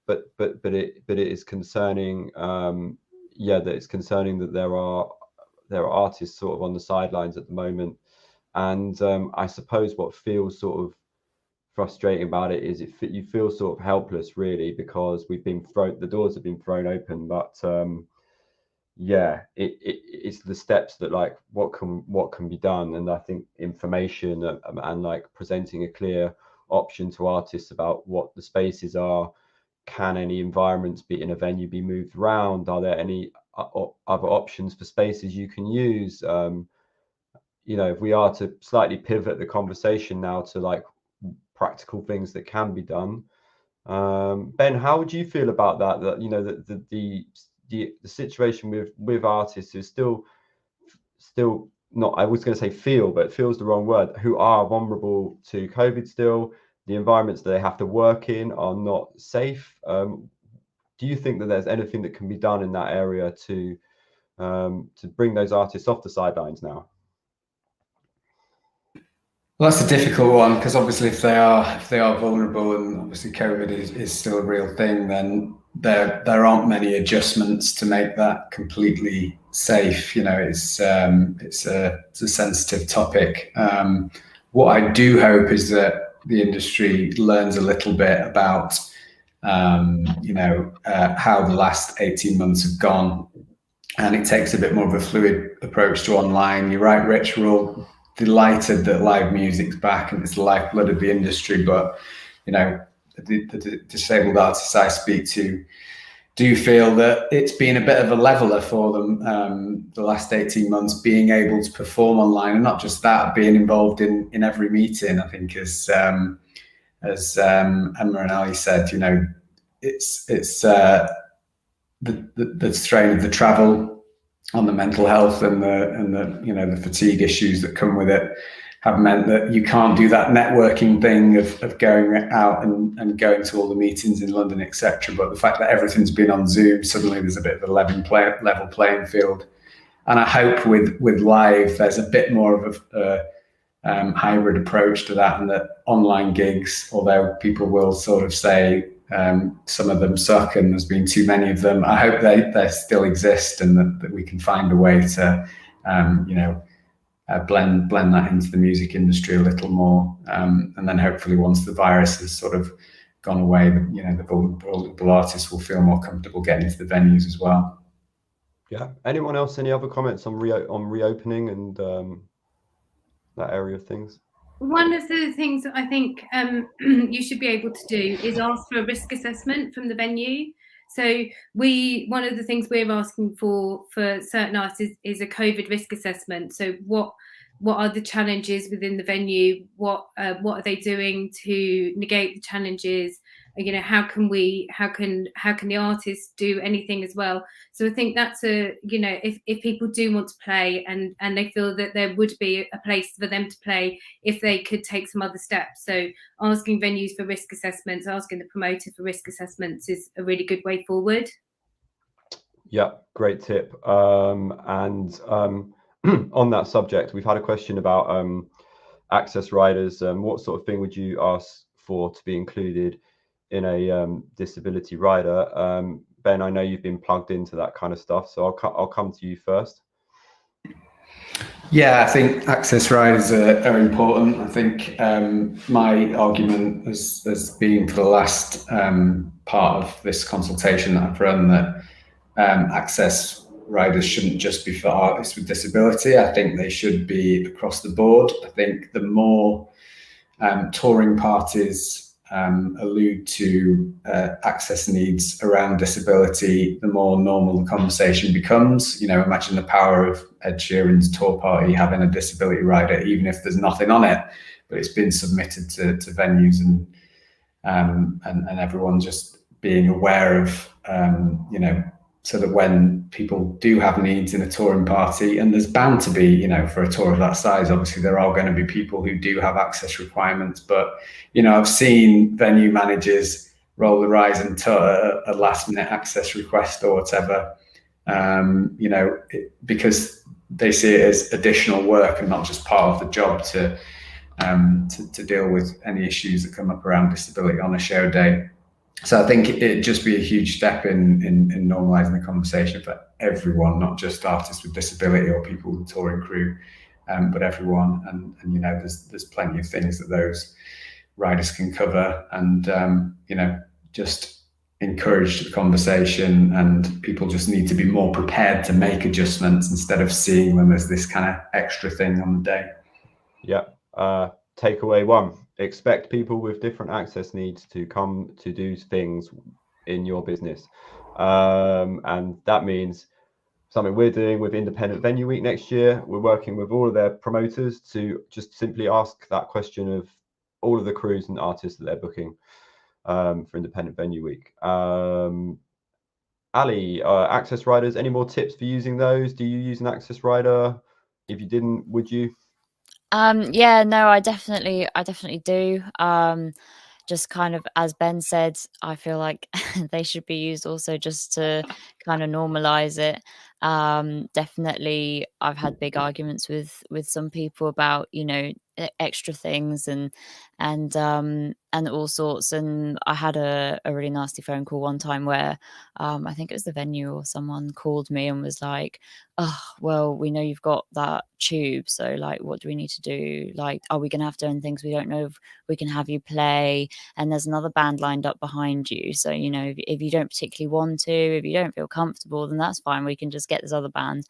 But it is concerning, that it's concerning that there are there are artists sort of on the sidelines at the moment. And I suppose what feels sort of frustrating about it is you feel sort of helpless, really, because the doors have been thrown open, but yeah, it's the steps that, like, what can be done. And I think information and like presenting a clear option to artists about what the spaces are. Can any environments be in a venue be moved around? Are there any other options for spaces you can use? You know, if we are to slightly pivot the conversation now to like practical things that can be done, Ben, how would you feel about that? That, you know, the situation with artists is still not, I was going to say feel, but feels the wrong word, who are vulnerable to COVID still. The environments that they have to work in are not safe. Do you think that there's anything that can be done in that area to bring those artists off the sidelines now? Well, that's a difficult one, because obviously if they are vulnerable, and obviously COVID is still a real thing, then there aren't many adjustments to make that completely safe. You know, it's a sensitive topic. What I do hope is that the industry learns a little bit about you know, how the last 18 months have gone, and it takes a bit more of a fluid approach to online. You're right, Rich, we're all delighted that live music's back and it's the lifeblood of the industry, but you know, the disabled artists I speak to do feel that it's been a bit of a leveler for them the last 18 months, being able to perform online, and not just that, being involved in every meeting. I think as Emma and Ali said, you know, it's the strain of the travel on the mental health and the you know, the fatigue issues that come with it have meant that you can't do that networking thing of going out and going to all the meetings in London, etc. But the fact that everything's been on Zoom, suddenly there's a bit of a level playing field. And I hope with live, there's a bit more of a hybrid approach to that, and that online gigs, although people will sort of say some of them suck and there's been too many of them, I hope they still exist, and that we can find a way to you know, blend that into the music industry a little more, and then hopefully once the virus has sort of gone away, you know, the vulnerable artists will feel more comfortable getting into the venues as well. Yeah. Anyone else? Any other comments on reopening and that area of things? One of the things that I think you should be able to do is ask for a risk assessment from the venue. So one of the things we're asking for certain artists is a COVID risk assessment. So what are the challenges within the venue? What are they doing to negate the challenges? You know, how can the artists do anything as well? So I think that's you know, if people do want to play and they feel that there would be a place for them to play if they could take some other steps. So asking venues for risk assessments, asking the promoter for risk assessments is a really good way forward. Yeah, great tip. And on that subject, we've had a question about access riders. What sort of thing would you ask for to be included in a disability rider? Ben, I know you've been plugged into that kind of stuff, so I'll come to you first. Yeah, I think access riders are important. I think my argument has been for the last part of this consultation that I've run, that access riders shouldn't just be for artists with disability. I think they should be across the board. I think the more touring parties allude to access needs around disability, the more normal the conversation becomes. You know, imagine the power of Ed Sheeran's tour party having a disability rider, even if there's nothing on it, but it's been submitted to venues, and everyone just being aware of, you know, so that when people do have needs in a touring party, and there's bound to be, you know, for a tour of that size, obviously there are going to be people who do have access requirements. But, you know, I've seen venue managers roll their eyes and a last minute access request or whatever, you know, because they see it as additional work and not just part of the job to deal with any issues that come up around disability on a show day. So I think it'd just be a huge step in normalising the conversation for everyone, not just artists with disability or people with touring crew, but everyone. And you know, there's plenty of things that those riders can cover, and you know, just encourage the conversation, and people just need to be more prepared to make adjustments instead of seeing them as this kind of extra thing on the day. Yeah. Takeaway 1, expect people with different access needs to come to do things in your business. And that means something we're doing with Independent Venue Week next year. We're working with all of their promoters to just simply ask that question of all of the crews and artists that they're booking for Independent Venue Week. Ali, access riders, any more tips for using those? Do you use an access rider? If you didn't, would you? Yeah, no, I definitely do. Just kind of, as Ben said, I feel like they should be used also just to kind of normalize it. Definitely, I've had big arguments with some people about, you know, extra things and all sorts. And I had a really nasty phone call one time where I think it was the venue or someone called me and was like, oh, well, we know you've got that tube, so like, what do we need to do? Like, are we gonna have to earn things? We don't know if we can have you play, and there's another band lined up behind you, so you know, if you don't particularly want to, if you don't feel comfortable, then that's fine, we can just get this other band.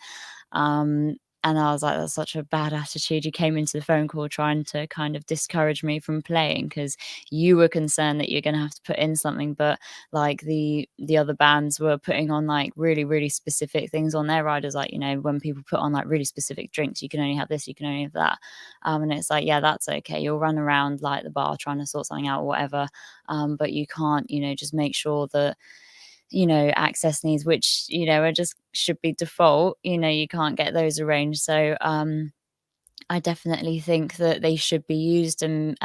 And I was like, that's such a bad attitude. You came into the phone call trying to kind of discourage me from playing because you were concerned that you're going to have to put in something. But like the other bands were putting on like really, really specific things on their riders. Like, you know, when people put on like really specific drinks, you can only have this, you can only have that. And it's like, yeah, that's okay. You'll run around like the bar trying to sort something out or whatever. But you can't, you know, just make sure that, you know, access needs, which, you know, are just should be default, you know, you can't get those arranged. So I definitely think that they should be used, and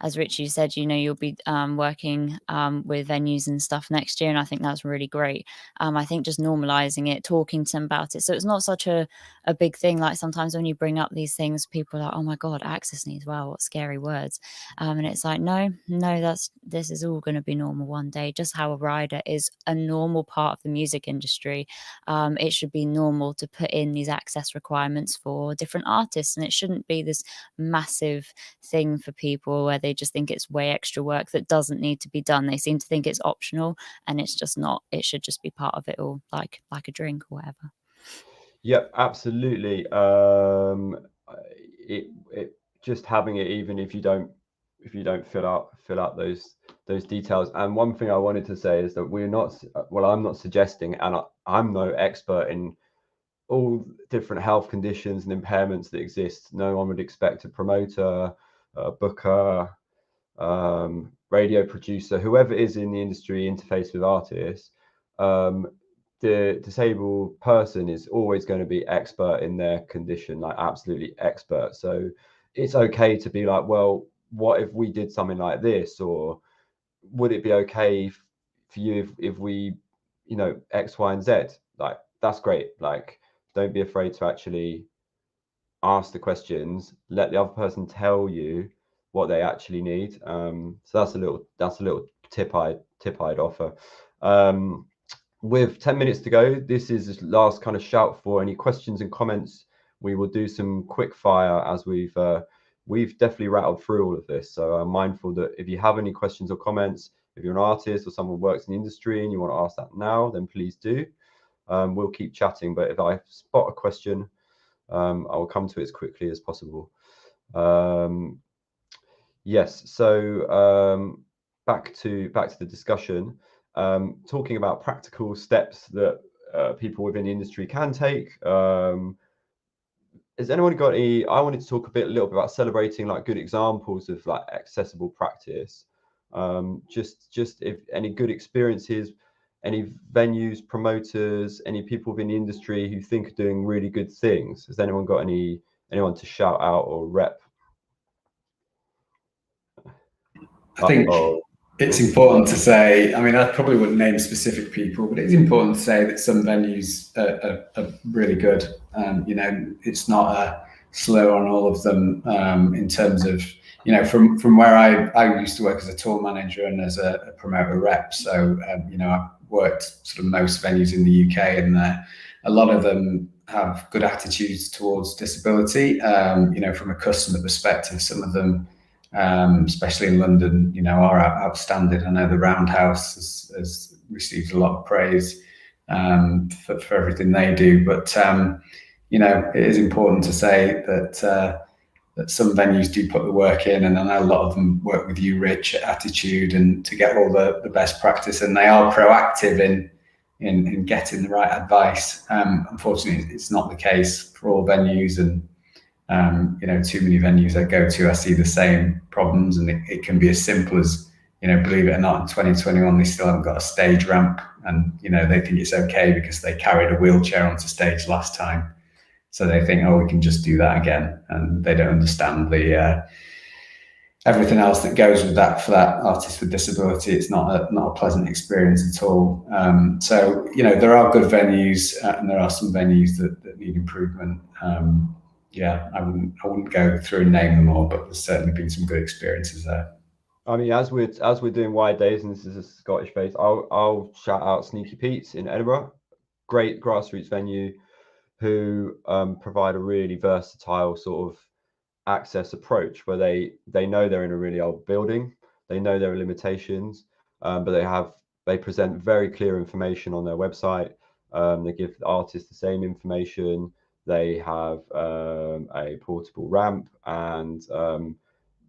as Richie said, you know, you'll be working with venues and stuff next year, and I think that's really great. I think just normalizing it, talking to them about it, so it's not such a big thing. Like sometimes when you bring up these things, people are like, oh my god, access needs, wow, what scary words. And it's like, no, this is all going to be normal one day, just how a rider is a normal part of the music industry. It should be normal to put in these access requirements for different artists, and it shouldn't be this massive thing for people where they just think it's way extra work that doesn't need to be done. They seem to think it's optional, and it's just not. It should just be part of it all, like a drink or whatever. Yep, absolutely. It just having it, even if you don't fill out those details. And one thing I wanted to say is that I'm not suggesting, and I'm no expert in all different health conditions and impairments that exist. No one would expect a promoter, a booker, radio producer, whoever is in the industry, interface with artists. The disabled person is always going to be expert in their condition, like absolutely expert. So it's okay to be like, well, what if we did something like this? Or would it be okay for you if we, you know, X, Y, and Z? Like, that's great. Like, don't be afraid to actually ask the questions. Let the other person tell you what they actually need. So that's a little tip I'd offer. With 10 minutes to go, this is the last kind of shout for any questions and comments. We will do some quick fire as we've definitely rattled through all of this. So I'm mindful that if you have any questions or comments, if you're an artist or someone who works in the industry and you want to ask that now, then please do. We'll keep chatting, but if I spot a question, I will come to it as quickly as possible. Yes, so back to the discussion, talking about practical steps that people within the industry can take. Has anyone got any? I wanted to talk a little bit about celebrating like good examples of like accessible practice. Just if any good experiences, any venues, promoters, any people within the industry who think are doing really good things. Has anyone got anyone to shout out or rep? I think it's important to say, I mean, I probably wouldn't name specific people, but it's important to say that some venues are really good. You know, it's not slow on all of them in terms of, you know, from where I used to work as a tour manager and as a promoter rep. So, you know, I've worked sort of most venues in the UK, and a lot of them have good attitudes towards disability. You know, from a customer perspective, some of them, especially in London, you know, are outstanding. I know the Roundhouse has received a lot of praise for everything they do, but you know, it is important to say that that some venues do put the work in, and I know a lot of them work with you, Rich, at Attitude, and to get all the best practice, and they are proactive in getting the right advice. Unfortunately, it's not the case for all venues, and you know, too many venues I go to, I see the same problems, and it can be as simple as, you know, believe it or not, in 2021 they still haven't got a stage ramp, and you know, they think it's okay because they carried a wheelchair onto stage last time. So they think, oh, we can just do that again, and they don't understand the everything else that goes with that for that artist with disability. It's not a pleasant experience at all. So you know, there are good venues, and there are some venues that need improvement. Yeah, I wouldn't go through and name them all, but there's certainly been some good experiences there. I mean, as we're doing wide days, and this is a Scottish base, I'll shout out Sneaky Pete's in Edinburgh, great grassroots venue, who provide a really versatile sort of access approach, where they know they're in a really old building, they know there are limitations, but they present very clear information on their website. They give the artists the same information. They have a portable ramp, and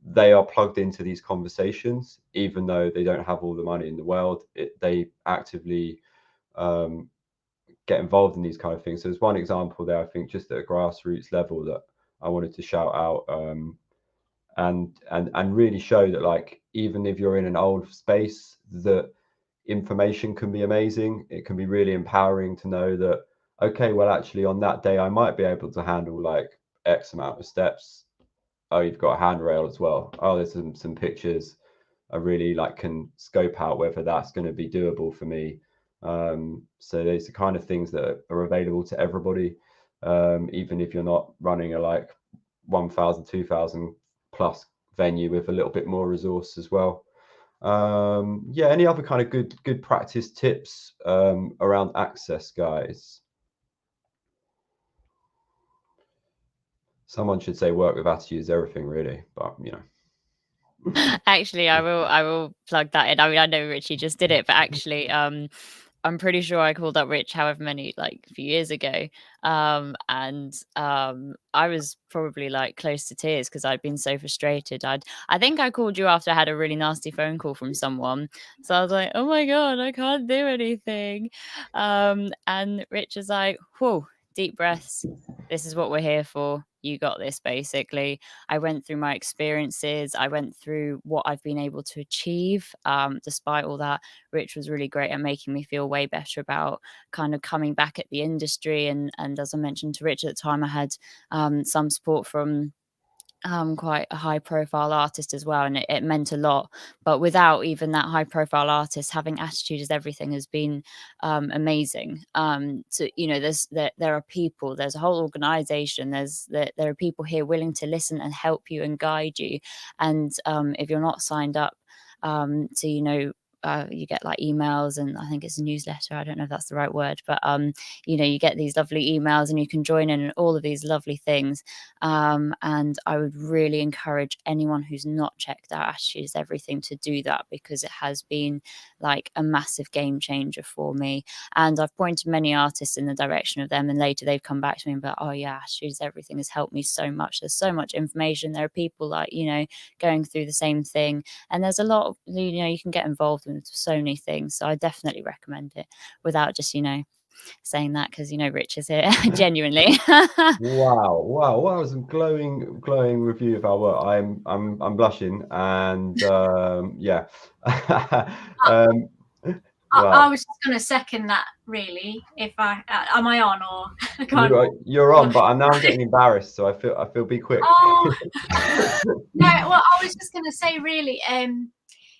they are plugged into these conversations, even though they don't have all the money in the world. They actively get involved in these kind of things. So there's one example there, I think, just at a grassroots level, that I wanted to shout out, and really show that, like, even if you're in an old space, that information can be amazing. It can be really empowering to know that, okay, well, actually on that day I might be able to handle like X amount of steps. Oh, you've got a handrail as well. Oh, there's some pictures. I really like can scope out whether that's going to be doable for me. So there's the kind of things that are available to everybody, even if you're not running a like 1,000, 2,000 plus venue with a little bit more resource as well. Yeah, any other kind of good practice tips around access, guys? Someone should say work with attitude is everything, really, but you know. Actually, I will plug that in. I mean, I know Richie just did it, but actually, I'm pretty sure I called up Rich however many, like, a few years ago, and I was probably like close to tears because I'd been so frustrated. I think I called you after I had a really nasty phone call from someone, so I was like, oh my god, I can't do anything, and Rich is like, whoa, deep breaths. This is what we're here for. You got this, basically. I went through my experiences. I went through what I've been able to achieve. Despite all that, Rich was really great at making me feel way better about kind of coming back at the industry. And as I mentioned to Rich at the time, I had some support from quite a high profile artist as well, and it meant a lot. But without even that high profile artist, having attitude is everything has been amazing. So you know, there are people, there's a whole organization, there are people here willing to listen and help you and guide you. And if you're not signed up to, you know, you get like emails, and I think it's a newsletter, I don't know if that's the right word, but you know, you get these lovely emails and you can join in and all of these lovely things, and I would really encourage anyone who's not checked out Attitude is Everything to do that, because it has been like a massive game changer for me. And I've pointed many artists in the direction of them, and later they've come back to me and be like, oh yeah, Attitude is Everything has helped me so much. There's so much information. There are people like, you know, going through the same thing, and there's a lot of, you know, you can get involved in so many things. So I definitely recommend it, without just, you know, saying that because, you know, Rich is here. Genuinely. Wow, what was a glowing review of our work. I'm blushing, and yeah. Wow. I was just going to second that, really. If I am I on, or you're on, but I'm now getting embarrassed, so I feel be quick. Oh. No, well, I was just going to say, really,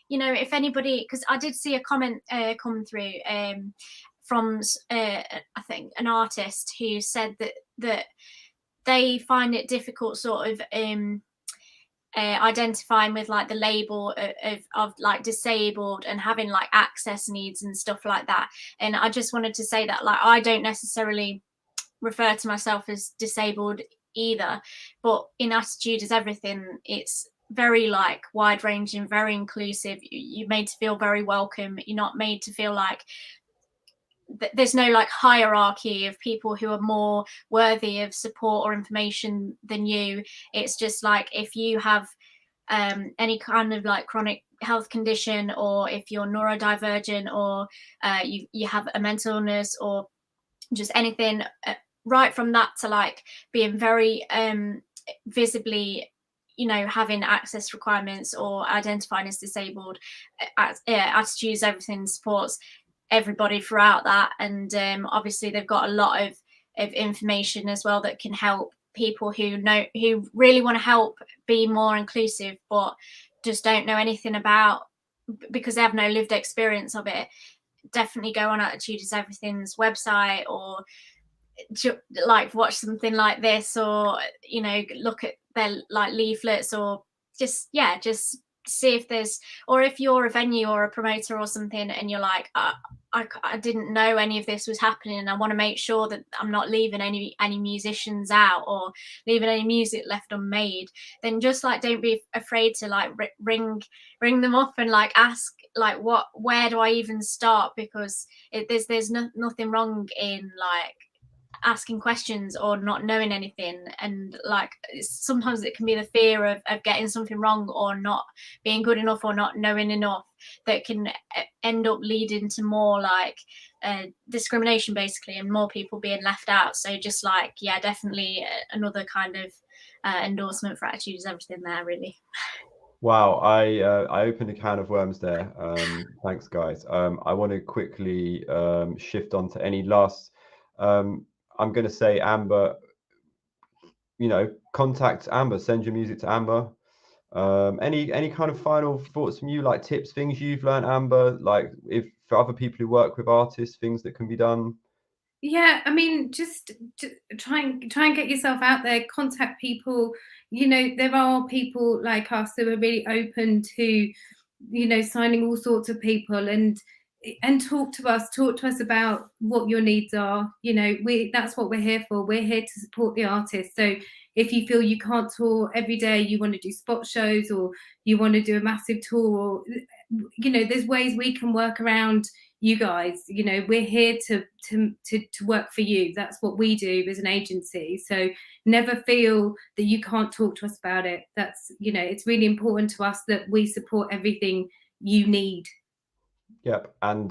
you know, if anybody, because I did see a comment come through from I think an artist who said that they find it difficult sort of identifying with like the label of like disabled and having like access needs and stuff like that. And I just wanted to say that like I don't necessarily refer to myself as disabled either, but in Attitude is Everything, it's very like wide ranging, very inclusive. You're made to feel very welcome. You're not made to feel like there's no like hierarchy of people who are more worthy of support or information than you. It's just like if you have any kind of like chronic health condition, or if you're neurodivergent, or you have a mental illness, or just anything, right from that to like being very visibly, you know, having access requirements or identifying as disabled, Attitude is Everything supports everybody throughout that. And obviously they've got a lot of information as well that can help people who really want to help be more inclusive, but just don't know anything about, because they have no lived experience of it. Definitely go on Attitude is Everything's website, or like watch something like this, or you know, look at their like leaflets, or just see if there's, or if you're a venue or a promoter or something and you're like, I didn't know any of this was happening, and I want to make sure that I'm not leaving any musicians out or leaving any music left unmade, then just like don't be afraid to like ring them up and like ask like where do I even start, because there's nothing wrong in like asking questions or not knowing anything. And like sometimes it can be the fear of getting something wrong or not being good enough or not knowing enough that can end up leading to more like discrimination basically, and more people being left out. So just like, yeah, definitely another kind of endorsement for Attitude is Everything there, really. Wow, I opened a can of worms there. Thanks, guys. I want to quickly shift on to any last. I'm going to say, Amber, you know, contact Amber, send your music to Amber. Any kind of final thoughts from you, like tips, things you've learned, Amber, like if for other people who work with artists, things that can be done? Yeah, I mean, just try and get yourself out there, contact people. You know, there are people like us who are really open to, you know, signing all sorts of people, and talk to us about what your needs are. You know, that's what we're here for. We're here to support the artists. So if you feel you can't tour every day, you want to do spot shows, or you want to do a massive tour, or you know, there's ways we can work around you guys. You know, we're here to work for you. That's what we do as an agency. So never feel that you can't talk to us about it. That's, you know, it's really important to us that we support everything you need. Yep. And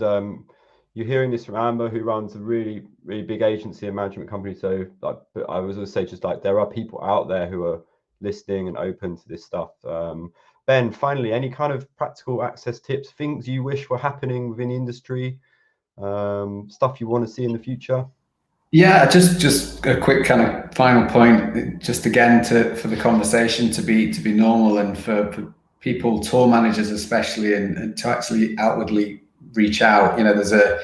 you're hearing this from Amber, who runs a really, really big agency and management company. So like, but I was going to say, just like, there are people out there who are listening and open to this stuff. Ben, finally, any kind of practical access tips, things you wish were happening within the industry, stuff you want to see in the future? Yeah, just a quick kind of final point, just again for the conversation to be normal, and for people, tour managers especially, and to actually outwardly reach out. You know, there's a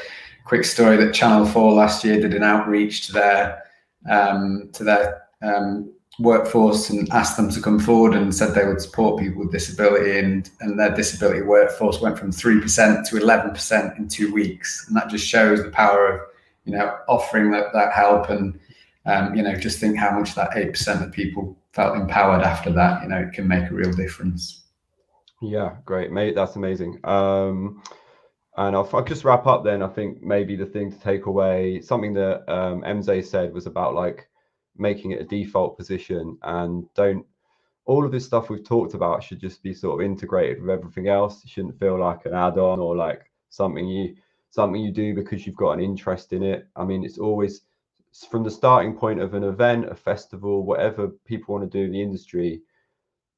quick story that Channel 4 last year did an outreach to their workforce and asked them to come forward and said they would support people with disability, and their disability workforce went from 3% to 11% in 2 weeks. And that just shows the power of, you know, offering that help. And you know, just think how much that 8% of people felt empowered after that. You know, it can make a real difference. Yeah, great, mate. That's amazing. And I'll just wrap up then. I think maybe the thing to take away, something that Emzae said, was about like making it a default position, and all of this stuff we've talked about should just be sort of integrated with everything else. It shouldn't feel like an add-on or like something you do because you've got an interest in it. I mean, it's always from the starting point of an event, a festival, whatever people want to do in the industry,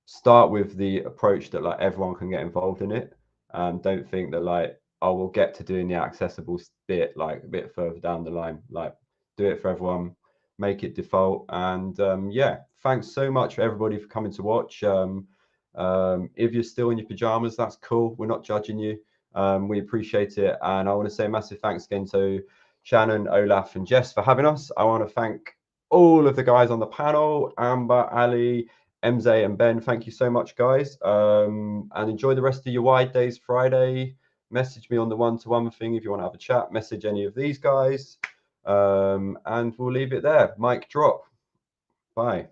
start with the approach that like everyone can get involved in it. Don't think that like, oh, we'll get to doing the accessible bit like a bit further down the line. Like, do it for everyone, make it default. And yeah, thanks so much for everybody for coming to watch. If you're still in your pajamas, that's cool. We're not judging you. We appreciate it. And I want to say a massive thanks again to Shannon, Olaf and Jess for having us. I want to thank all of the guys on the panel, Amber, Ali, Emzae and Ben. Thank you so much, guys. And enjoy the rest of your wide days Friday. Message me on the one-to-one thing if you want to have a chat. Message any of these guys. And we'll leave it there. Mic drop. Bye.